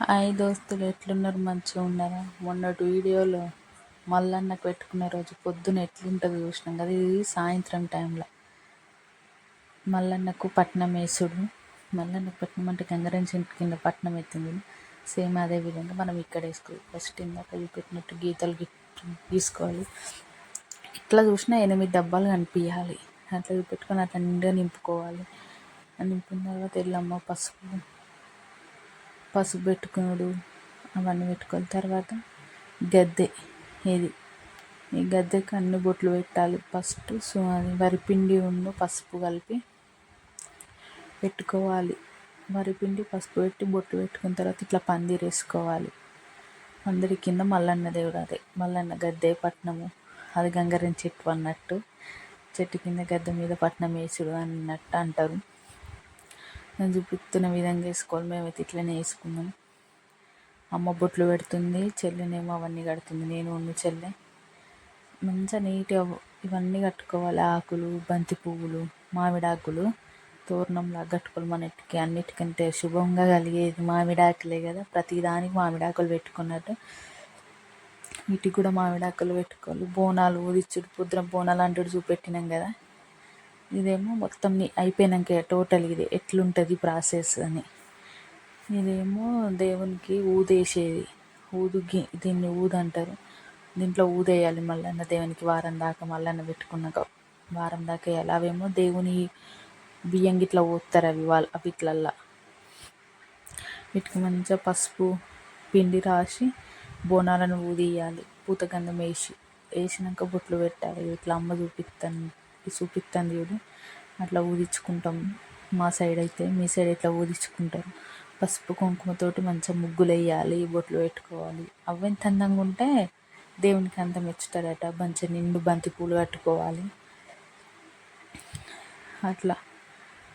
Hi దోస్తులు, ఎట్లున్నారు? మంచిగా ఉన్నారా? మొన్నటి వీడియోలో మల్లన్నకు పెట్టుకున్న రోజు పొద్దున ఎట్లుంటుంది చూసినాం కదా. ఇది సాయంత్రం టైంలో మల్లన్నకు పట్నం వేసుడు. మల్లన్నకు పట్నం అంటే గంగరం చెట్టు కింద పట్నం ఎత్తింది. సేమ్ అదే విధంగా మనం ఇక్కడ వేసుకోవాలి. ఫస్ట్ ఇందాక పెట్టినట్టు గీతలు గీసుకోవాలి. ఇట్లా చూసినా 8 డబ్బాలు కనిపించాలి. అట్లా పెట్టుకొని అట్లా నిండుగా నింపుకోవాలి. నింపిన తర్వాత ఎల్లమ్మ పసుపు పెట్టుకున్నాడు. అవన్నీ పెట్టుకున్న తర్వాత గద్దె, ఈ గద్దెకి అన్ని బొట్లు పెట్టాలి. ఫస్ట్ అది వరిపిండి పసుపు కలిపి పెట్టుకోవాలి. వరిపిండి పసుపు పెట్టి బొట్లు పెట్టుకున్న తర్వాత ఇట్లా పందిరి వేసుకోవాలి. పందిరి కింద మల్లన్న దేవుడు, అదే మల్లన్న గద్దె పట్నము, అది గంగరేని చెట్టు అన్నట్టు. చెట్టు కింద గద్దె మీద పట్నం వేసుడు అన్నట్టు అంటారు. నేను చూపిస్తున్న విధంగా వేసుకోవాలి. మేమైతే ఇట్లనే వేసుకున్నాం. అమ్మ బొట్లు పెడుతుంది, చెల్లెనేమో అవన్నీ కడుతుంది. నేను చెల్లె మంచిగా నీట్గా ఇవన్నీ కట్టుకోవాలి. ఆకులు, బంతి పువ్వులు, మామిడాకులు తోరణంలా కట్టుకోవాలి. మనకి అన్నిటికంటే శుభంగా కలిగేది మామిడాకులే కదా. ప్రతిదానికి మామిడాకులు పెట్టుకున్నట్టు వీటికి కూడా మామిడాకులు పెట్టుకోవాలి. బోనాలు ఊదిచ్చుడు, పొద్దున బోనాలు అంటుడు చూపెట్టినాం కదా. ఇదేమో మొత్తం అయిపోయినాక టోటల్ ఇది ఎట్లుంటుంది ప్రాసెస్ అని. ఇదేమో దేవునికి ఊదేసేది. దీన్ని ఊదంటారు. దీంట్లో ఊదేయాలి మల్లన్న దేవునికి వారం దాకా. మల్లన్న పెట్టుకున్నాక వారం దాకా వేయాలి. అవేమో దేవుని బియ్యం గిట్లా పోస్తారు. అవి ఇట్లల్లా వీటికి మంచిగా పసుపు పిండి రాసి బోనాలను ఊదియాలి. పూతగంధం వేసినాక బొట్లు పెట్టాలి. ఇట్లా అమ్మ చూపిస్తాను చూడు, అట్లా ఊదించుకుంటాం. మా సైడ్ అయితే, మీ సైడ్ ఎట్లా ఊదించుకుంటారు? పసుపు కుంకుమతోటి మంచిగా ముగ్గులు వేయాలి, బొట్లు పెట్టుకోవాలి. అవి ఎంత అందంగా ఉంటే దేవునికి అంత మెచ్చుతారట. మంచిగా నిండు బంతి పూలు కట్టుకోవాలి. అట్లా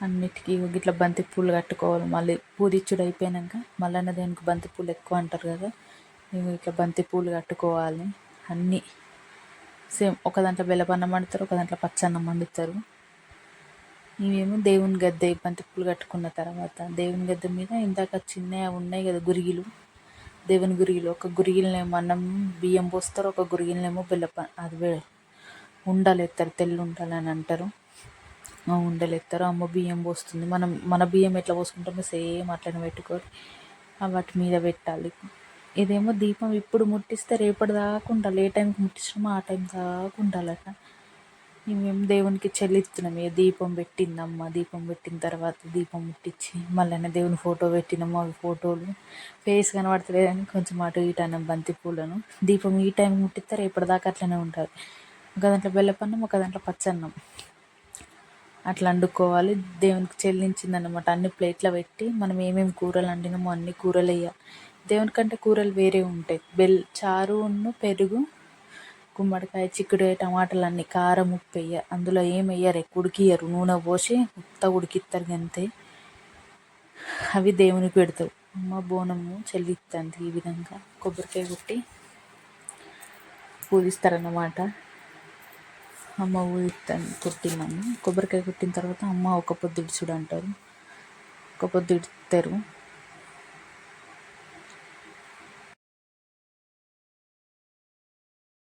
అన్నిటికీ ఇట్లా బంతి పూలు కట్టుకోవాలి. మళ్ళీ పూజించుడు అయిపోయాక మల్లన్న దేవునికి బంతి పూలు ఎక్కువ అంటారు కదా. ఇట్లా బంతి పూలు కట్టుకోవాలి. అన్నీ సేమ్ ఒక దాంట్లో బెల్లపన్నం వండుతారు, ఒక దాంట్లో పచ్చన్నం వండుతారు. ఇవేమో దేవుని గద్దె. బంతి పూలు కట్టుకున్న తర్వాత దేవుని గద్దె మీద ఇందాక చిన్నగా ఉన్నాయి కదా గురిగిలు, దేవుని గురిగిలు. ఒక గురిగిలనేమో అన్నం బియ్యం పోస్తారు, ఒక గురిగిలనేమో అది ఉండలు ఎత్తారు. తెల్లు ఉండాలని అంటారు. ఉండలు ఎత్తారు. అమ్మ బియ్యం పోస్తుంది. మన బియ్యం ఎట్లా పోసుకుంటామో సేమ్ అట్లనే పెట్టుకొని వాటి మీద పెట్టాలి. ఇదేమో దీపం ఇప్పుడు ముట్టిస్తే రేపటి దాకా ఉండాలి. ఏ టైంకి ముట్టించినామో ఆ టైం దాకా ఉండాలట. మేము దేవునికి చెల్లిస్తున్నాం. దీపం పెట్టిందమ్మ. దీపం పెట్టిన తర్వాత దీపం ముట్టించి మళ్ళీ దేవుని ఫోటో పెట్టినాము. అవి ఫోటోలు ఫేస్ కనబడతలేదని కొంచెం అటు ఇటు అన్నాం బంతి పూలను. దీపం ఈ టైం ముట్టిస్తే రేపటిదాకా అట్లనే ఉంటుంది. ఒక దాంట్లో బెల్లపన్నం, ఒక దాంట్లో పచ్చన్నం అట్లా వండుకోవాలి. దేవునికి చెల్లించిందన్నమాట. అన్ని ప్లేట్లో పెట్టి మనం ఏమేమి కూరలు వండినామో అన్ని కూరలు వేయాలి. దేవునికంటే కూరలు వేరే ఉంటాయి. చారు, పెరుగు, గుమ్మడికాయ, చిక్కుడుకాయ, టమాటాలు అన్నీ, కారం, ఉప్పు అందులో ఏం వేయరు. ఉడికియరు. నూనె పోసి ఉత్త ఉడికిస్తారు అంతే. అవి దేవునికి పెడతారు. అమ్మ బోనము చెల్లిస్తుంది. ఈ విధంగా కొబ్బరికాయ కొట్టి పూజిస్తారన్నమాట. అమ్మ కొట్టినాము. కొబ్బరికాయ కొట్టిన తర్వాత అమ్మ ఒక పొద్దు ఇడుచుడు అంటారు. ఒక పొద్దు ఇడుతారు.